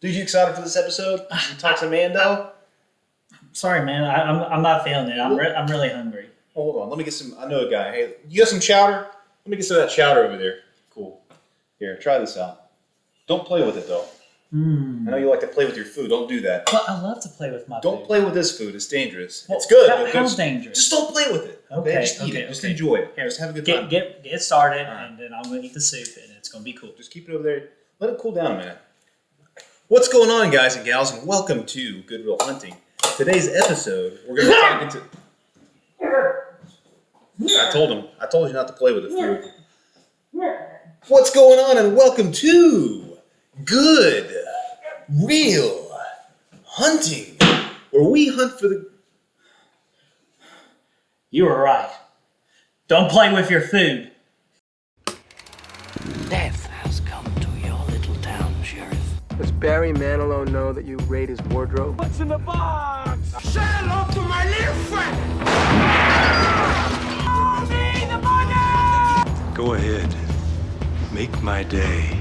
Dude, you excited for this episode? We talk to Mando? Sorry, man. I'm not feeling it. I'm really hungry. Hold on. Let me get some. I know a guy. Hey, you got some chowder? Let me get some of that chowder over there. Cool. Here, try this out. Don't play with it, though. I know you like to play with your food. Don't do that. Well, I love to play with my food. Don't play with this food. It's dangerous. Well, it's good. How dangerous? Just don't play with it. Okay? Just eat it. Just enjoy it. Here, just have a good time. Get started, and then I'm going to eat the soup, and it's going to be cool. Just keep it over there. Let it cool down a minute. What's going on, guys and gals, and welcome to Good Will Hunting. Today's episode, we're going to be talking to... I told you not to play with the food. What's going on, and welcome to Good Real Hunting, where we hunt for the... You were right. Don't play with your food. Death has come to your little town, Sheriff. Does Barry Manilow know that you raid his wardrobe? What's in the box? Say hello to my little friend! Oh, me, the money! Go ahead. Make my day.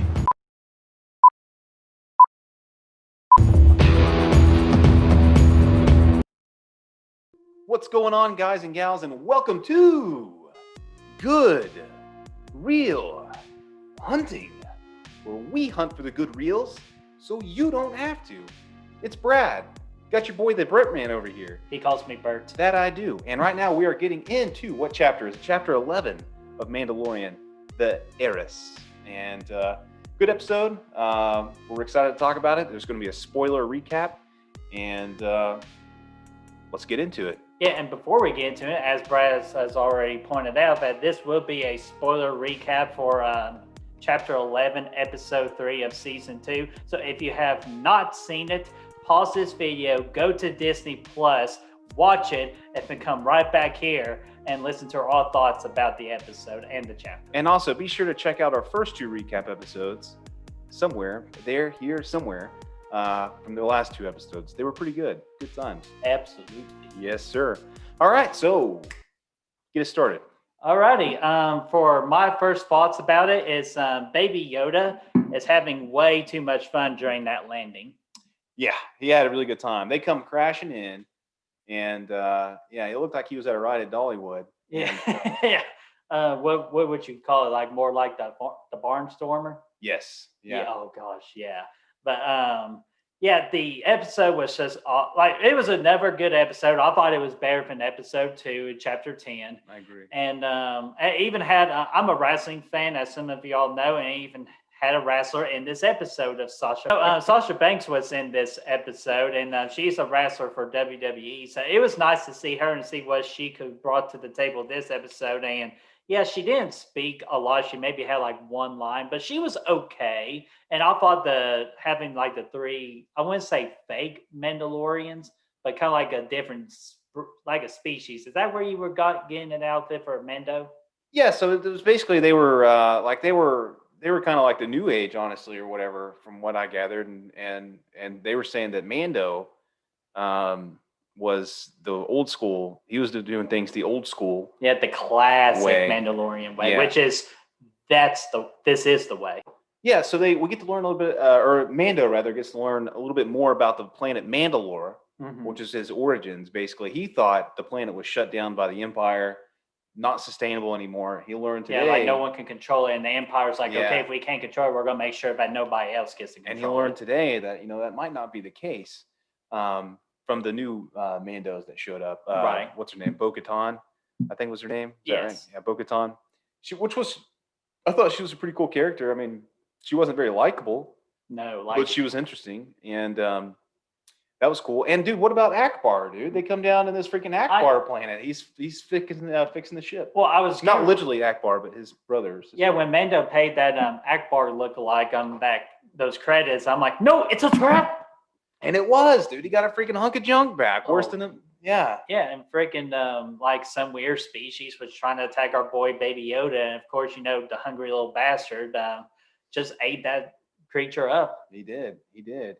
What's going on, guys and gals, and welcome to Good Real Hunting, where we hunt for the good reels so you don't have to. It's Brad. Got your boy the Brit Man over here. He calls me Bert. That I do. And right now we are getting into what chapter is Chapter 11 of Mandalorian, the Heiress. And good episode. We're excited to talk about it. There's going to be a spoiler recap, and let's get into it. Yeah, and before we get into it, as Brad has already pointed out, that this will be a spoiler recap for Chapter 11, Episode 3 of Season 2. So if you have not seen it, pause this video, go to Disney Plus, watch it, and then come right back here and listen to our thoughts about the episode and the chapter. And also, be sure to check out our first two recap episodes somewhere, here, somewhere, from the last two episodes. They were pretty good. Good times. Absolutely. Yes, sir. All right, so get us started. Alrighty, for my first thoughts about it is Baby Yoda is having way too much fun during that landing. Yeah, he had a really good time. They come crashing in, and it looked like he was at a ride at Dollywood. Yeah, yeah. What would you call it? Like more like the Barnstormer? Yes. Yeah. Oh gosh, yeah. But the episode was just it was another good episode. I thought it was better than episode 2 in chapter 10. I agree. And I even had I'm a wrestling fan, as some of y'all know, and I even had a wrestler in this episode of Sasha. Sasha Banks was in this episode, and she's a wrestler for WWE. So it was nice to see her and see what she could brought to the table this episode. And yeah, she didn't speak a lot. She maybe had like one line, but she was okay. And I thought having like the three, I wouldn't say fake Mandalorians, but kind of like a different, like a species. Is that where you were getting an outfit for Mando? Yeah, so it was basically they were kind of like the new age, honestly, or whatever, from what I gathered, and they were saying that Mando was the old school. He was doing things the old school. Yeah, the classic way. Mandalorian way, Yeah. which is this is the way. Yeah, so we get to learn a little bit, or Mando rather gets to learn a little bit more about the planet Mandalore, which is his origins. Basically, he thought the planet was shut down by the Empire, not sustainable anymore. He learned today. Yeah, like no one can control it, and the Empire's like, okay, if we can't control it, we're gonna make sure that nobody else gets to control it. And he learned today that that might not be the case. From the new Mandos that showed up. Right. What's her name? Bo-Katan, I think was her name. Is that right? Yes. Yeah, Bo-Katan. I thought she was a pretty cool character. I mean, she wasn't very likable. No, but she was interesting, and that was cool. And dude, what about Akbar, dude? They come down in this freaking Akbar planet. He's fixing the ship. Well, I was not literally Akbar, but his brothers. Yeah, when Mando paid that Akbar lookalike on those credits, I'm like, no, it's a trap. And it was, dude. He got a freaking hunk of junk back. Worse than him. Yeah. Yeah, and freaking like some weird species was trying to attack our boy Baby Yoda, and of course, the hungry little bastard just ate that creature up. He did. And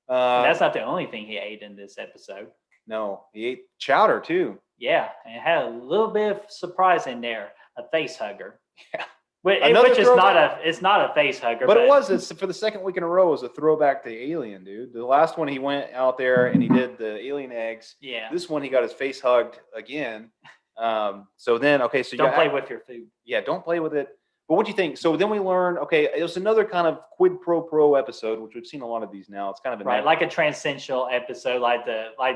that's not the only thing he ate in this episode. No, he ate chowder too. Yeah, and it had a little bit of surprise in there, a face hugger. Yeah. Which is it's not a face hugger. But it was for the second week in a row. It was a throwback to Alien, dude. The last one he went out there and he did the alien eggs. Yeah. This one he got his face hugged again. So then, okay, so don't play with your food. Yeah, don't play with it. But what do you think? So then we learn, okay, it was another kind of quid pro pro episode, which we've seen a lot of these now. It's kind of like a transcendental episode, like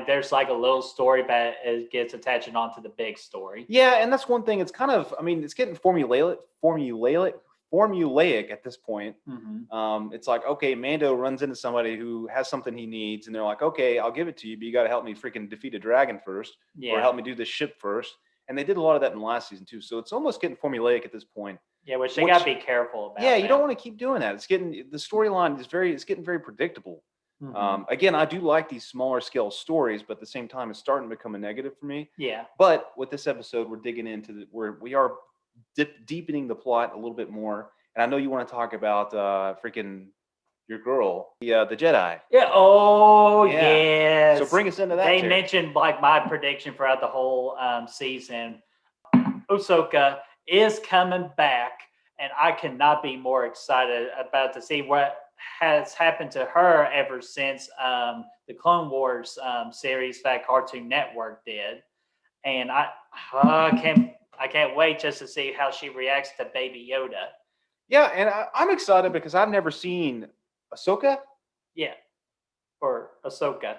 there's like a little story that gets attached onto the big story. Yeah, and that's one thing. It's kind of, I mean, it's getting formulaic at this point. Mm-hmm. It's like, okay, Mando runs into somebody who has something he needs, and they're like, okay, I'll give it to you, but you got to help me freaking defeat a dragon first, or help me do this ship first. And they did a lot of that in the last season too. So it's almost getting formulaic at this point. Yeah, which they got to be careful about. Yeah, you don't want to keep doing that. It's getting the storyline is getting very predictable. Mm-hmm. Again, I do like these smaller scale stories, but at the same time, it's starting to become a negative for me. Yeah. But with this episode, we're digging into we are deepening the plot a little bit more. And I know you want to talk about freaking your girl, the Jedi. Yeah. Oh, yeah. Yes. So bring us into that. They mentioned like my prediction throughout the whole season. Ahsoka is coming back, and I cannot be more excited about to see what has happened to her ever since the Clone Wars series that Cartoon Network did. And I can't wait just to see how she reacts to Baby Yoda. Yeah, and I'm excited because I've never seen Ahsoka. Yeah, or Ahsoka.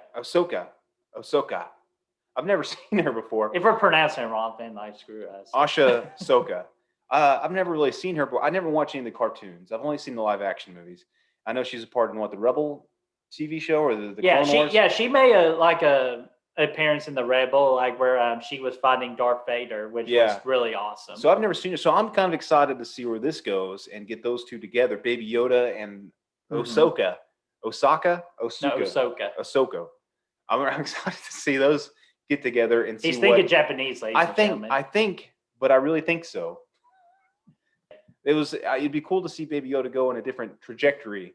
I've never seen her before. If we're pronouncing it wrong, then screw us. Asha Ahsoka. I've never really seen her, but I never watched any of the cartoons. I've only seen the live action movies. I know she's a part in the Rebel TV show or the Clone Wars? She made a appearance in the Rebel, like where she was fighting Darth Vader, which was really awesome. So I've never seen her. So I'm kind of excited to see where this goes and get those two together, Baby Yoda and Ahsoka. Ahsoka. I'm excited to see those get together and see. He's thinking Japanese, ladies and gentlemen. I think, but I really think so. It'd be cool to see Baby Yoda go in a different trajectory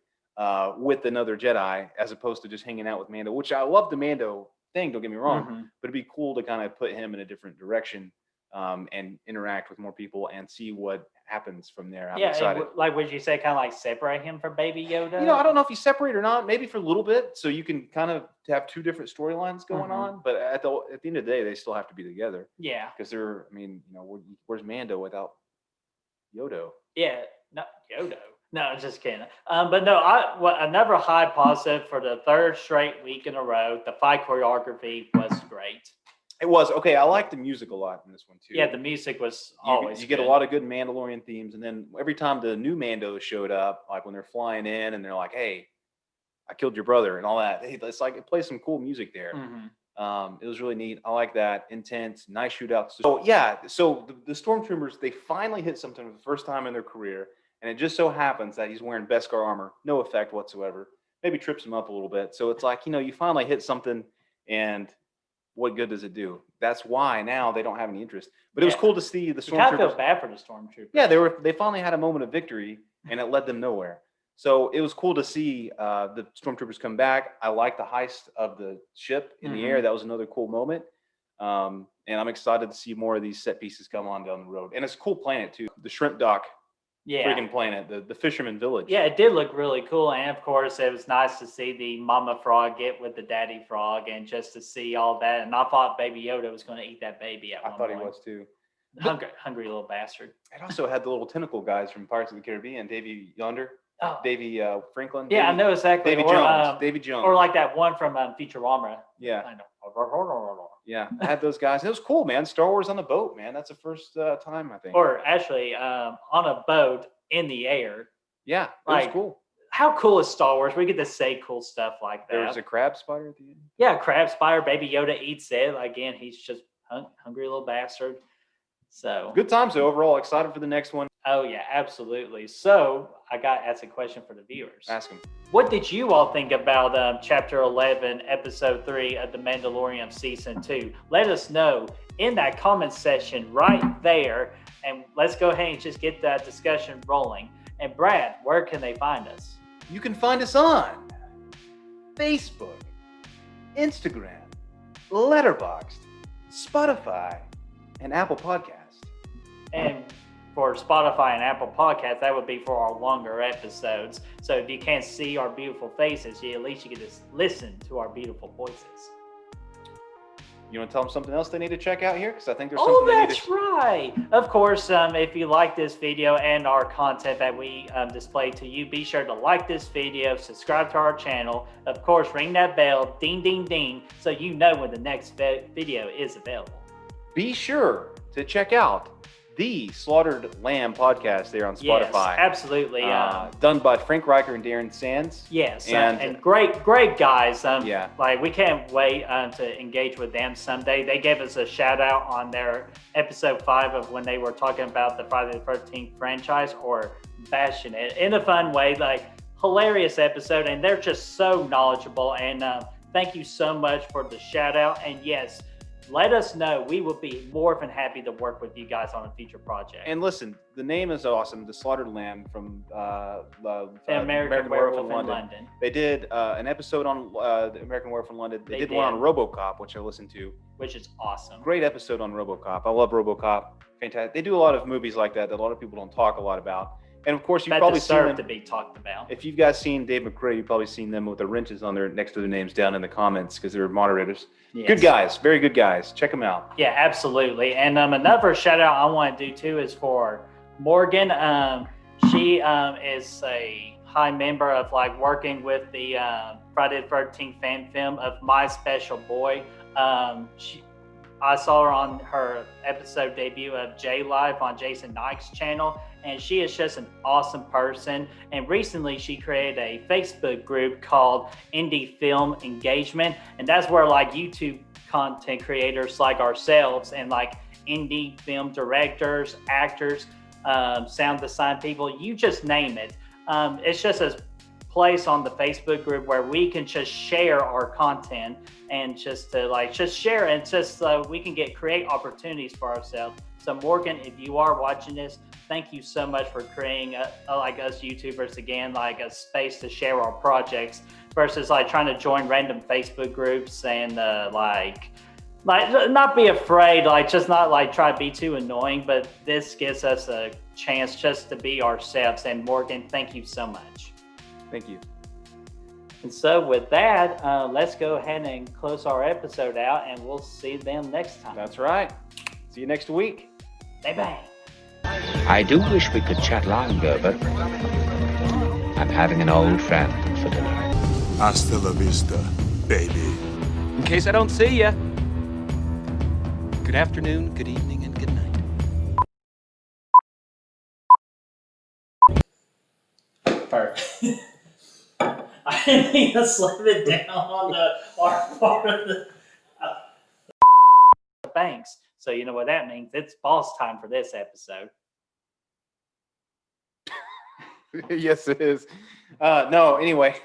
with another Jedi, as opposed to just hanging out with Mando, which I love the Mando thing, don't get me wrong, but it'd be cool to kind of put him in a different direction and interact with more people and see what happens from there. I'm excited. Would you say kind of like separate him from Baby Yoda? I don't know if you separate or not, maybe for a little bit, so you can kind of have two different storylines going on, but at the end of the day, they still have to be together. Yeah. Because where's Mando without Yoda? Yeah, not Yoda. No, just kidding. But no, another high positive for the third straight week in a row. The fight choreography was great. It was okay. I liked the music a lot in this one too. Yeah, the music was always. You get a lot of good Mandalorian themes, and then every time the new Mandos showed up, like when they're flying in and they're like, "Hey, I killed your brother," and all that. It's like it plays some cool music there. It was really neat. I like that. Intense, nice shootouts. So the Stormtroopers, they finally hit something for the first time in their career, and it just so happens that he's wearing Beskar armor, no effect whatsoever. Maybe trips him up a little bit. So it's like, you finally hit something, and what good does it do? That's why now they don't have any interest. But it was cool to see the Stormtroopers. I feel bad for the Stormtroopers. Yeah, they finally had a moment of victory, and it led them nowhere. So it was cool to see the Stormtroopers come back. I like the heist of the ship in the air. That was another cool moment. And I'm excited to see more of these set pieces come on down the road. And it's a cool planet too. The shrimp dock friggin' planet, the fisherman village. Yeah, it did look really cool. And of course, it was nice to see the mama frog get with the daddy frog and just to see all that. And I thought Baby Yoda was going to eat that baby at one point. I thought he was too. Hungry little bastard. It also had the little tentacle guys from Pirates of the Caribbean, Davy Yonder. Oh. Davy Franklin. Yeah, I know exactly. Davy Jones. Or like that one from Futurama. Yeah. I know. Yeah, I had those guys. It was cool, man. Star Wars on the boat, man. That's the first time, I think. Or actually on a boat in the air. Yeah, it was cool. How cool is Star Wars? We get to say cool stuff like that. There was a crab spider at the end. Yeah, crab spider. Baby Yoda eats it. Again, he's just hungry little bastard. So good times though. Overall, excited for the next one. Oh yeah, absolutely. So I got to ask a question for the viewers. Ask them. What did you all think about Chapter 11, Episode 3 of The Mandalorian Season 2? Let us know in that comment section right there, and let's go ahead and just get that discussion rolling. And Brad, where can they find us? You can find us on Facebook, Instagram, Letterboxd, Spotify, and Apple Podcasts. And for Spotify and Apple Podcasts, that would be for our longer episodes. So if you can't see our beautiful faces, at least you get to listen to our beautiful voices. You want to tell them something else they need to check out here? Because I think there's something they need to... That's right. Of course, if you like this video and our content that we display to you, be sure to like this video, subscribe to our channel. Of course, ring that bell, ding, ding, ding, so you know when the next video is available. Be sure to check out the Slaughtered Lamb podcast there on Spotify. Yes, absolutely. Done by Frank Riker and Darren Sands. Yes, and great guys. Yeah. Like, we can't wait to engage with them someday. They gave us a shout out on their episode 5 of when they were talking about the Friday the 13th franchise, or bashing it in a fun way. Like, hilarious episode, and they're just so knowledgeable. And thank you so much for the shout out. And yes, let us know. We will be more than happy to work with you guys on a future project. And listen, the name is awesome. The Slaughtered Lamb from the American Werewolf in London. They did an episode on the American Werewolf in London. They did one on RoboCop, which I listened to. Which is awesome. Great episode on RoboCop. I love RoboCop. Fantastic. They do a lot of movies like that a lot of people don't talk a lot about. And of course, you've probably seen them to be talked about. If you guys seen Dave McRae, you've probably seen them with the wrenches on their next to their names down in the comments, because they're moderators. Yes. Good guys, very good guys. Check them out. Yeah, absolutely. And another shout out I want to do too is for Morgan. She is a high member of like working with the Friday the 13th fan film of My Special Boy. I saw her on her episode debut of J Live on Jason Nike's channel, and she is just an awesome person. And recently she created a Facebook group called Indie Film Engagement, and that's where like YouTube content creators like ourselves and like indie film directors, actors, sound design people, you just name it. It's just a place on the Facebook group where we can just share our content and just share, and just we can create opportunities for ourselves. So Morgan, if you are watching this, thank you so much for creating like us YouTubers again, like a space to share our projects versus like trying to join random Facebook groups and like not be afraid, like just not like try to be too annoying, but this gives us a chance just to be ourselves. And Morgan, thank you so much. Thank you. And so with that, let's go ahead and close our episode out, and we'll see them next time. That's right. See you next week. Bang bang. I do wish we could chat longer, but I'm having an old friend for dinner. Hasta la vista, baby. In case I don't see ya, good afternoon, good evening, and good night. Perfect. I didn't mean to slip it down on our part of the banks. So you know what that means. It's boss time for this episode. Yes, it is. No, anyway.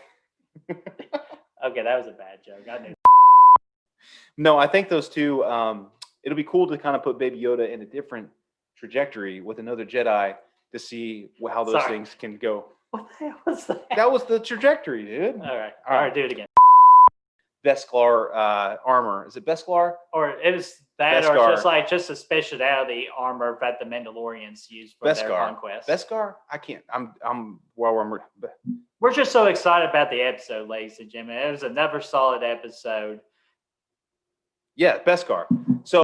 Okay, that was a bad joke. I knew. No, I think those two, it'll be cool to kind of put Baby Yoda in a different trajectory with another Jedi to see how those things can go. What the hell was that? That was the trajectory, dude. All right, do it again. Beskar armor. Is it Beskar? Or it is that, Beskar. or just a speciality armor that the Mandalorians use for their conquest. Beskar? I can't. I'm well armored. We're just so excited about the episode, ladies and gentlemen. It was another solid episode. Yeah, Beskar. So